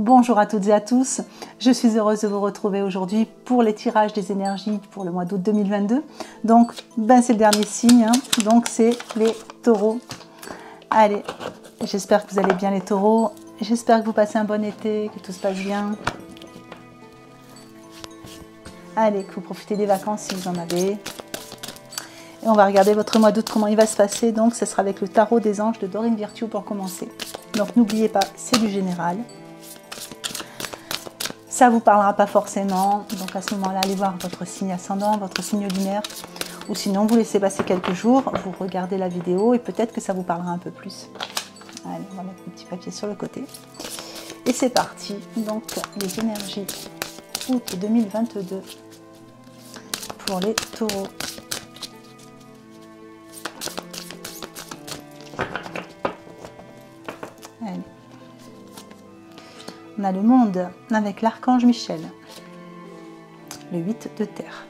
Bonjour à toutes et à tous, je suis heureuse de vous retrouver aujourd'hui pour les tirages des énergies pour le mois d'août 2022. Donc, c'est le dernier signe, donc c'est les taureaux. Allez, j'espère que vous allez bien les taureaux, j'espère que vous passez un bon été, que tout se passe bien. Allez, que vous profitez des vacances si vous en avez. Et on va regarder votre mois d'août, comment il va se passer. Donc, ce sera avec le tarot des anges de Dorine Virtue pour commencer. Donc, n'oubliez pas, c'est du général. Ça ne vous parlera pas forcément. Donc, à ce moment-là, allez voir votre signe ascendant, votre signe lunaire. Ou sinon, vous laissez passer quelques jours, vous regardez la vidéo et peut-être que ça vous parlera un peu plus. Allez, on va mettre un petit papier sur le côté. Et c'est parti. Donc, les énergies août 2022 pour les taureaux. Allez. On a le monde avec l'archange Michel, le 8 de terre.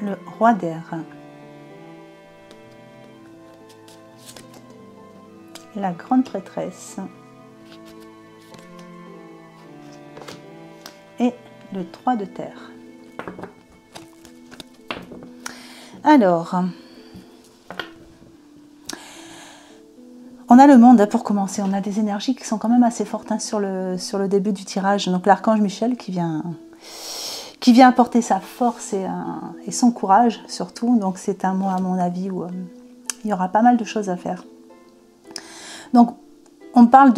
Le roi d'air, la grande prêtresse et le 3 de terre. Alors, on a le monde pour commencer, on a des énergies qui sont quand même assez fortes sur le début du tirage. Donc l'archange Michel qui vient apporter sa force et son courage surtout. Donc c'est un mois à mon avis où il y aura pas mal de choses à faire. Donc on parle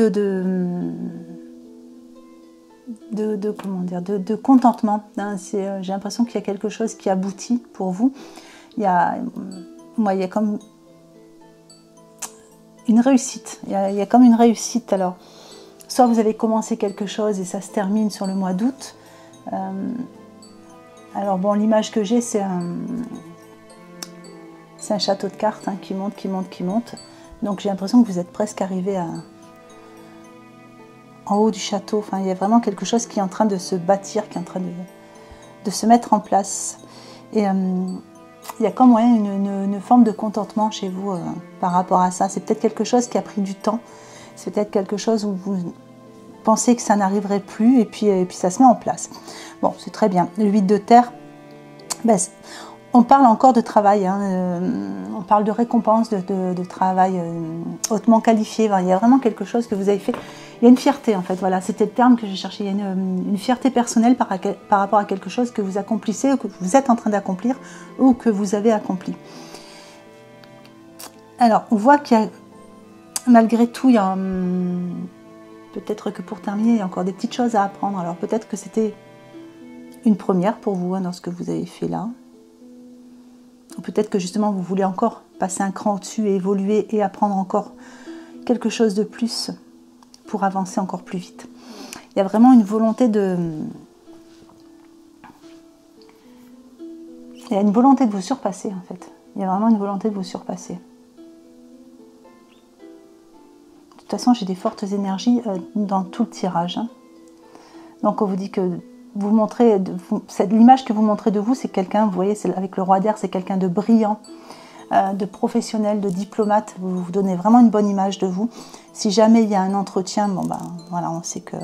comment dire, de contentement. J'ai l'impression qu'il y a quelque chose qui aboutit pour vous. Il y a comme une réussite. Il y a comme une réussite. Alors, soit vous avez commencé quelque chose et ça se termine sur le mois d'août. Alors bon, l'image que j'ai, c'est un château de cartes qui monte, qui monte, qui monte. Donc j'ai l'impression que vous êtes presque arrivé en haut du château. Enfin, il y a vraiment quelque chose qui est en train de se bâtir, qui est en train de se mettre en place. Et il y a comme une forme de contentement chez vous par rapport à ça. C'est peut-être quelque chose qui a pris du temps. C'est peut-être quelque chose où vous pensez que ça n'arriverait plus et puis ça se met en place. Bon, c'est très bien. Le 8 de terre, on parle encore de travail. On parle de récompense, de travail hautement qualifié. Il y a vraiment quelque chose que vous avez fait. Il y a une fierté en fait. Voilà, c'était le terme que j'ai cherché. Il y a une fierté personnelle par rapport à quelque chose que vous accomplissez ou que vous êtes en train d'accomplir ou que vous avez accompli. Alors, on voit qu'il y a, malgré tout, il y a peut-être que pour terminer, il y a encore des petites choses à apprendre. Alors peut-être que c'était une première pour vous dans ce que vous avez fait là. Ou peut-être que justement vous voulez encore passer un cran au-dessus et évoluer et apprendre encore quelque chose de plus pour avancer encore plus vite. Il y a vraiment une volonté Il y a une volonté de vous surpasser en fait. Il y a vraiment une volonté de vous surpasser. De toute façon, j'ai des fortes énergies dans tout le tirage. Donc on vous dit que vous montrez, l'image que vous montrez de vous, c'est quelqu'un, vous voyez, avec le roi d'air, c'est quelqu'un de brillant, de professionnel, de diplomate. Vous donnez vraiment une bonne image de vous. Si jamais il y a un entretien, voilà, on sait que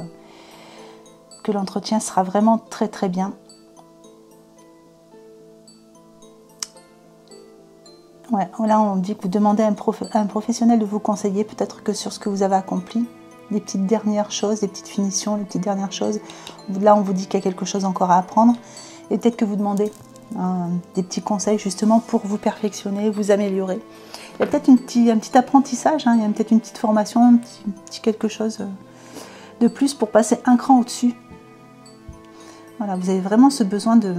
l'entretien sera vraiment très très bien. Ouais, là on dit que vous demandez à un professionnel de vous conseiller, peut-être que sur ce que vous avez accompli, des petites dernières choses, des petites finitions, des petites dernières choses. Là on vous dit qu'il y a quelque chose encore à apprendre et peut-être que vous demandez des petits conseils justement pour vous perfectionner, vous améliorer. Il y a peut-être un petit apprentissage, il y a peut-être une petite formation, un petit quelque chose de plus pour passer un cran au-dessus. Voilà, vous avez vraiment ce besoin de...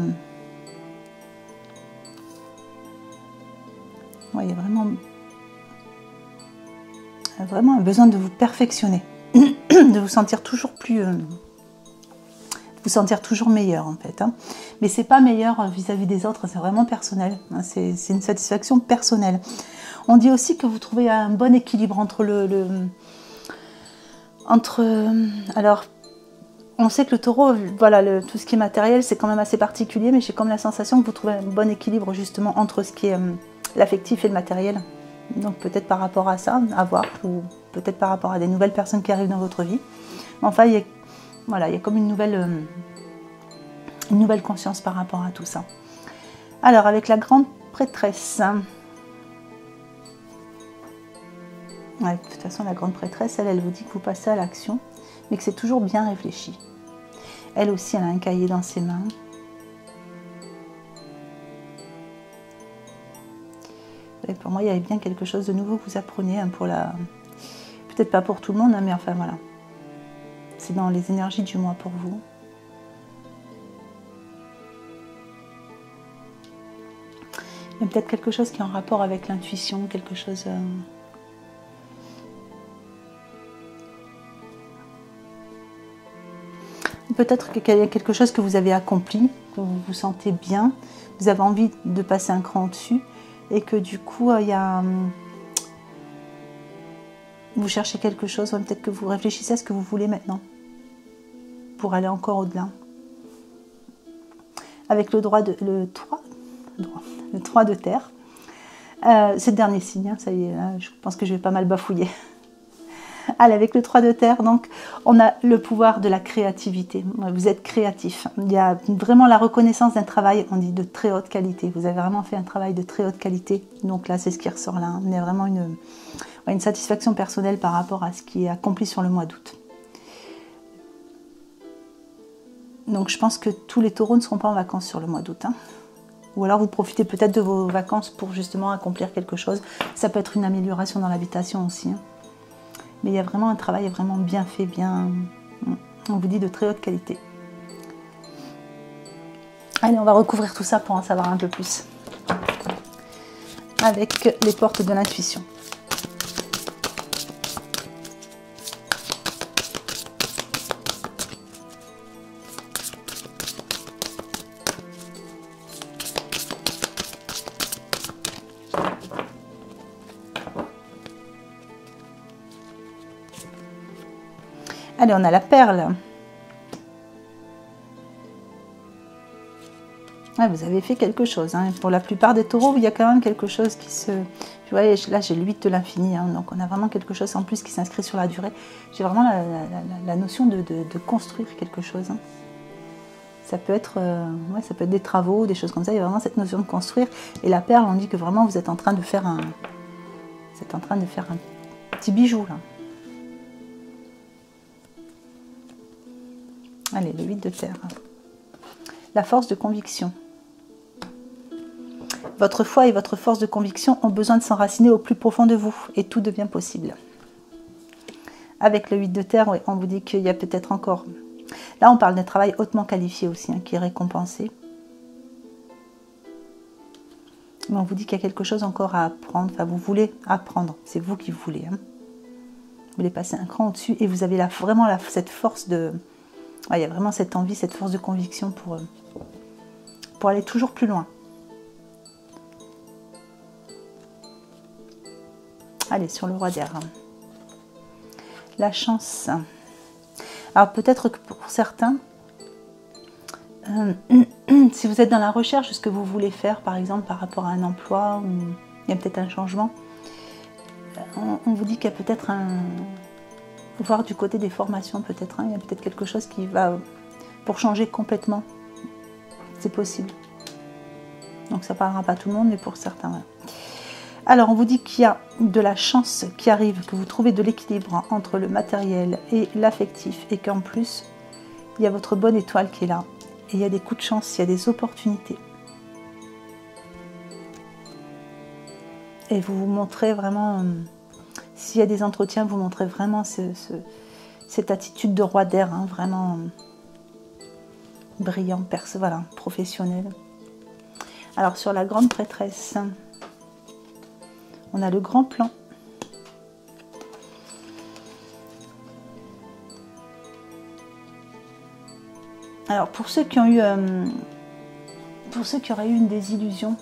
Ouais, il y a vraiment un besoin de vous perfectionner, de vous sentir toujours plus... vous sentir toujours meilleur en fait. Mais c'est pas meilleur vis-à-vis des autres, c'est vraiment personnel. C'est une satisfaction personnelle. On dit aussi que vous trouvez un bon équilibre entre alors, on sait que le taureau, voilà, tout ce qui est matériel, c'est quand même assez particulier, mais j'ai comme la sensation que vous trouvez un bon équilibre justement entre ce qui est l'affectif et le matériel. Donc peut-être par rapport à ça, à voir, ou peut-être par rapport à des nouvelles personnes qui arrivent dans votre vie. Enfin, il y a, voilà, il y a comme une nouvelle conscience par rapport à tout ça. Alors, avec la grande prêtresse. Ouais, de toute façon, la grande prêtresse, elle vous dit que vous passez à l'action, mais que c'est toujours bien réfléchi. Elle aussi, elle a un cahier dans ses mains. Et pour moi, il y avait bien quelque chose de nouveau que vous appreniez hein, pour la... Peut-être pas pour tout le monde, hein, mais enfin voilà. C'est dans les énergies du mois pour vous. Il y a peut-être quelque chose qui est en rapport avec l'intuition, quelque chose... Peut-être qu'il y a quelque chose que vous avez accompli, que vous vous sentez bien, vous avez envie de passer un cran au-dessus et que du coup, il y a... vous cherchez quelque chose, peut-être que vous réfléchissez à ce que vous voulez maintenant pour aller encore au-delà. Avec le 3 de terre, c'est le dernier signe, hein, ça y est, là, je pense que je vais pas mal bafouiller. Allez, avec le 3 de terre, donc, on a le pouvoir de la créativité. Vous êtes créatif. Il y a vraiment la reconnaissance d'un travail, on dit de très haute qualité. Vous avez vraiment fait un travail de très haute qualité. Donc là, c'est ce qui ressort là. Il y a vraiment une satisfaction personnelle par rapport à ce qui est accompli sur le mois d'août. Donc je pense que tous les taureaux ne seront pas en vacances sur le mois d'août. Hein. Ou alors vous profitez peut-être de vos vacances pour justement accomplir quelque chose. Ça peut être une amélioration dans l'habitation aussi. Hein. Mais il y a vraiment un travail vraiment bien fait, bien, on vous dit, de très haute qualité. Allez, on va recouvrir tout ça pour en savoir un peu plus. Avec les portes de l'intuition. Allez, on a la perle. Ouais, vous avez fait quelque chose. Hein. Pour la plupart des taureaux, il y a quand même quelque chose qui se... Vous voyez, là, j'ai le 8 de l'infini. Hein. Donc, on a vraiment quelque chose en plus qui s'inscrit sur la durée. J'ai vraiment la notion de construire quelque chose. Hein. Ça peut être ça peut être des travaux, des choses comme ça. Il y a vraiment cette notion de construire. Et la perle, on dit que vraiment, vous êtes en train de faire un... Vous êtes en train de faire un petit bijou, là. Allez, le 8 de terre. La force de conviction. Votre foi et votre force de conviction ont besoin de s'enraciner au plus profond de vous et tout devient possible. Avec le 8 de terre, oui, on vous dit qu'il y a peut-être encore... Là, on parle d'un travail hautement qualifié aussi, hein, qui est récompensé. Mais on vous dit qu'il y a quelque chose encore à apprendre. Enfin, vous voulez apprendre. C'est vous qui voulez. Hein. Vous voulez passer un cran au-dessus et vous avez vraiment cette force de... Ouais, il y a vraiment cette envie, cette force de conviction pour aller toujours plus loin. Allez, sur le roi d'air. La chance. Alors peut-être que pour certains, si vous êtes dans la recherche de ce que vous voulez faire, par exemple par rapport à un emploi, ou il y a peut-être un changement, on vous dit qu'il y a peut-être voir du côté des formations peut-être, hein, il y a peut-être quelque chose qui va pour changer complètement, c'est possible. Donc ça ne parlera pas à tout le monde, mais pour certains. Ouais. Alors on vous dit qu'il y a de la chance qui arrive, que vous trouvez de l'équilibre entre le matériel et l'affectif, et qu'en plus il y a votre bonne étoile qui est là, et il y a des coups de chance, il y a des opportunités. Et vous vous montrez vraiment... S'il y a des entretiens, vous montrez vraiment cette attitude de roi d'air, hein, vraiment brillant, voilà, professionnel. Alors sur la grande prêtresse, on a le grand plan. Alors pour ceux qui ont eu, pour ceux qui auraient eu une désillusion,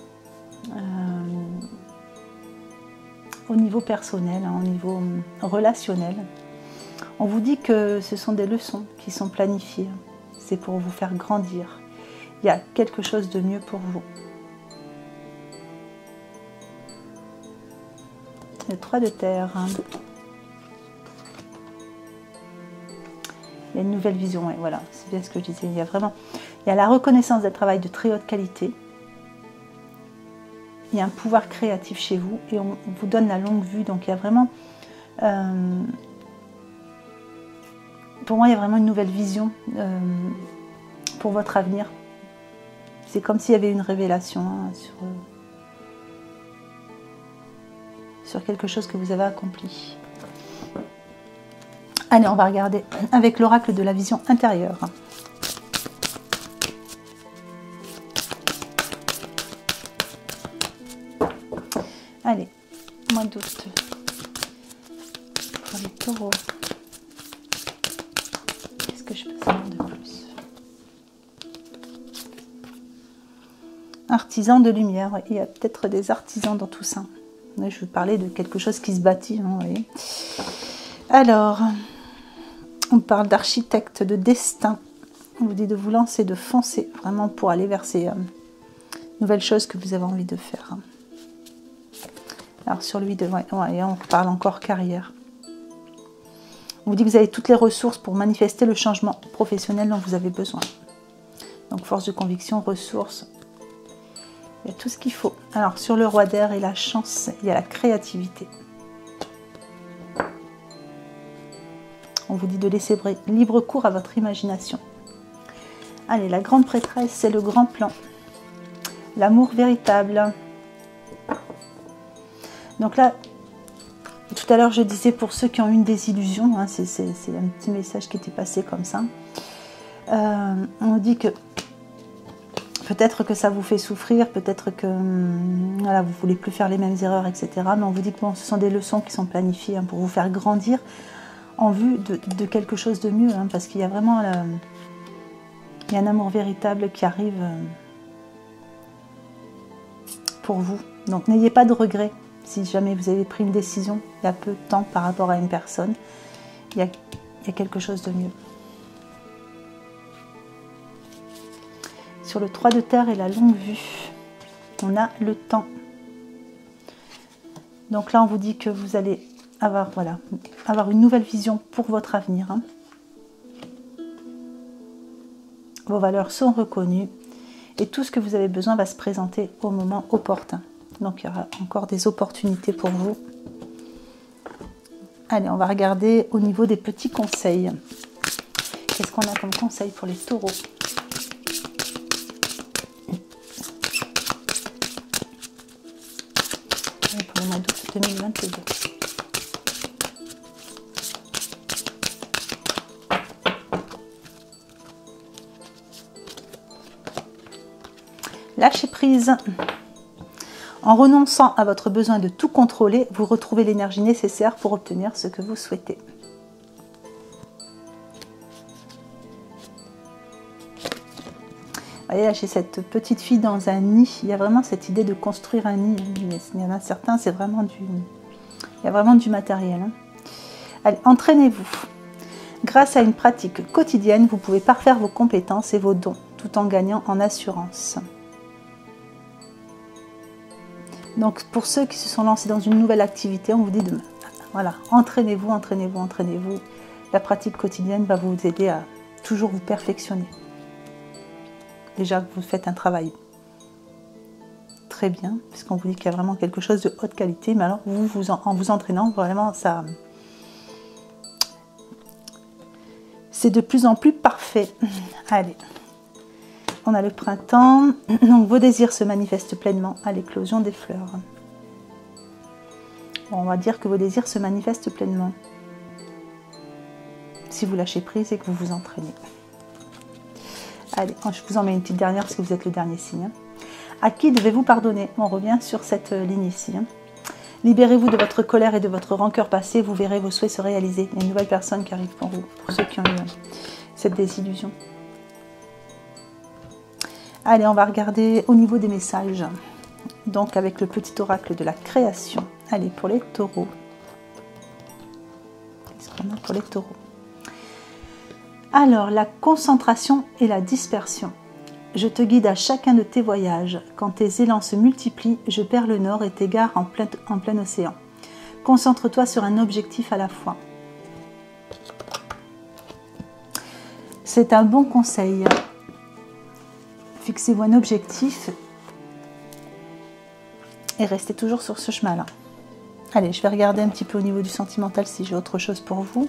au niveau personnel, hein, au niveau relationnel, on vous dit que ce sont des leçons qui sont planifiées. C'est pour vous faire grandir. Il y a quelque chose de mieux pour vous. Le 3 de terre. Il y a une nouvelle vision, ouais, voilà, c'est bien ce que je disais. Il y a la reconnaissance d'un travail de très haute qualité. Il y a un pouvoir créatif chez vous et on vous donne la longue vue. Donc il y a vraiment, pour moi, il y a vraiment une nouvelle vision pour votre avenir. C'est comme s'il y avait une révélation hein, sur quelque chose que vous avez accompli. Allez, on va regarder avec l'oracle de la vision intérieure. Allez, mois d'août. Pour les taureaux. Qu'est-ce que je peux savoir de plus? Artisan de lumière. Il y a peut-être des artisans dans tout ça. Là, je vais vous parler de quelque chose qui se bâtit. Hein, vous voyez. Alors, on parle d'architecte, de destin. On vous dit de vous lancer, de foncer, vraiment pour aller vers ces nouvelles choses que vous avez envie de faire. Alors sur lui, on parle encore carrière. On vous dit que vous avez toutes les ressources pour manifester le changement professionnel dont vous avez besoin. Donc force de conviction, ressources, il y a tout ce qu'il faut. Alors sur le roi d'air et la chance, il y a la créativité. On vous dit de laisser libre cours à votre imagination. Allez, la grande prêtresse, c'est le grand plan. L'amour véritable. Donc là, tout à l'heure, je disais pour ceux qui ont eu une désillusion, hein, c'est un petit message qui était passé comme ça. On dit que peut-être que ça vous fait souffrir, peut-être que voilà, vous ne voulez plus faire les mêmes erreurs, etc. Mais on vous dit que bon, ce sont des leçons qui sont planifiées hein, pour vous faire grandir en vue de quelque chose de mieux, hein, parce qu'il y a vraiment il y a un amour véritable qui arrive pour vous. Donc n'ayez pas de regrets si jamais vous avez pris une décision il y a peu de temps par rapport à une personne. Il y a quelque chose de mieux. Sur le 3 de terre et la longue vue, on a le temps. Donc là, on vous dit que vous allez avoir une nouvelle vision pour votre avenir. Hein. Vos valeurs sont reconnues et tout ce que vous avez besoin va se présenter au moment opportun. Donc il y aura encore des opportunités pour vous. Allez, on va regarder au niveau des petits conseils. Qu'est-ce qu'on a comme conseil pour les taureaux? Et pour le mois d'août 2022. Lâchez prise. En renonçant à votre besoin de tout contrôler, vous retrouvez l'énergie nécessaire pour obtenir ce que vous souhaitez. Vous voyez, là, j'ai cette petite fille dans un nid. Il y a vraiment cette idée de construire un nid. Il y en a certains, c'est vraiment il y a vraiment du matériel. Hein. Allez, entraînez-vous. Grâce à une pratique quotidienne, vous pouvez parfaire vos compétences et vos dons, tout en gagnant en assurance. Donc pour ceux qui se sont lancés dans une nouvelle activité, on vous dit voilà, entraînez-vous, entraînez-vous, entraînez-vous. La pratique quotidienne va vous aider à toujours vous perfectionner. Déjà, vous faites un travail très bien, puisqu'on vous dit qu'il y a vraiment quelque chose de haute qualité, mais alors en vous entraînant, vraiment, ça, c'est de plus en plus parfait. Allez. On a le printemps, donc vos désirs se manifestent pleinement à l'éclosion des fleurs. Bon, on va dire que vos désirs se manifestent pleinement si vous lâchez prise et que vous vous entraînez. Allez, je vous en mets une petite dernière parce que vous êtes le dernier signe. À qui devez-vous pardonner? On revient sur cette ligne ici. Libérez-vous de votre colère et de votre rancœur passée, vous verrez vos souhaits se réaliser. Il y a une nouvelle personne qui arrive pour vous, pour ceux qui ont eu cette désillusion. Allez, on va regarder au niveau des messages. Donc avec le petit oracle de la création. Allez, pour les taureaux. Qu'est-ce qu'on a pour les taureaux? Alors, la concentration et la dispersion. Je te guide à chacun de tes voyages. Quand tes élans se multiplient, je perds le nord et t'égare en plein océan. Concentre-toi sur un objectif à la fois. C'est un bon conseil. Fixez-vous un objectif et restez toujours sur ce chemin-là. Allez, je vais regarder un petit peu au niveau du sentimental si j'ai autre chose pour vous.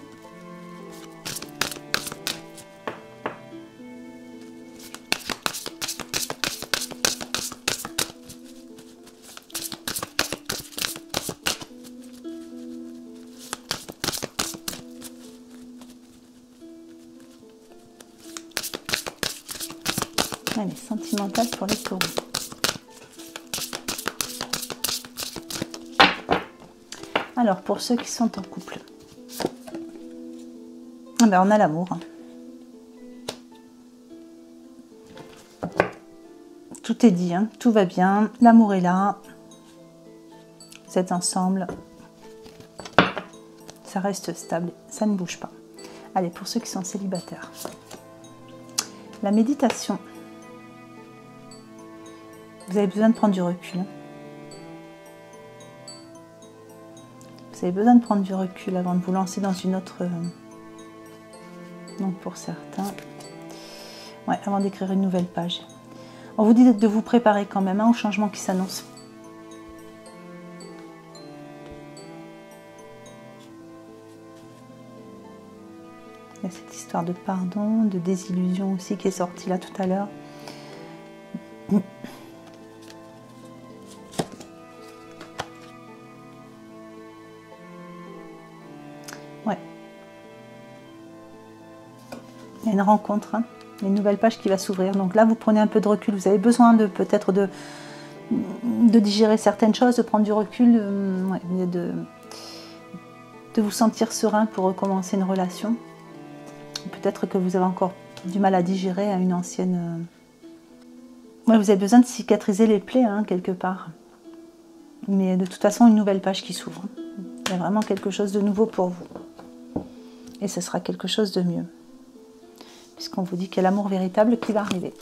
Allez, sentimental pour les taureaux. Alors, pour ceux qui sont en couple, ben, on a l'amour. Tout est dit, hein, tout va bien, l'amour est là, vous êtes ensemble, ça reste stable, ça ne bouge pas. Allez, pour ceux qui sont célibataires, la méditation. Vous avez besoin de prendre du recul. Vous avez besoin de prendre du recul avant de vous lancer dans une autre... Donc pour certains, ouais, avant d'écrire une nouvelle page. On vous dit de vous préparer quand même au changement qui s'annonce. Il y a cette histoire de pardon, de désillusion aussi qui est sortie là tout à l'heure. Ouais. Il y a une rencontre, hein. Il y a une nouvelle page qui va s'ouvrir. Donc là, vous prenez un peu de recul. Vous avez besoin de peut-être de digérer certaines choses, de prendre du recul, ouais, de vous sentir serein pour recommencer une relation. Peut-être que vous avez encore du mal à digérer à une ancienne... Ouais, vous avez besoin de cicatriser les plaies, hein, quelque part. Mais de toute façon, une nouvelle page qui s'ouvre. Il y a vraiment quelque chose de nouveau pour vous. Et ce sera quelque chose de mieux. Puisqu'on vous dit qu'il y a l'amour véritable qui va arriver.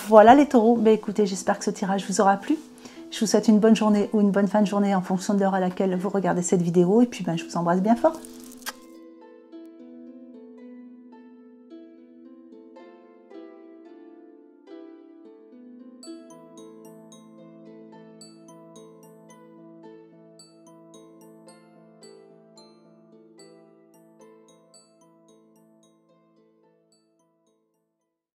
Voilà les taureaux. Ben, écoutez, j'espère que ce tirage vous aura plu. Je vous souhaite une bonne journée ou une bonne fin de journée en fonction de l'heure à laquelle vous regardez cette vidéo. Et puis ben, je vous embrasse bien fort.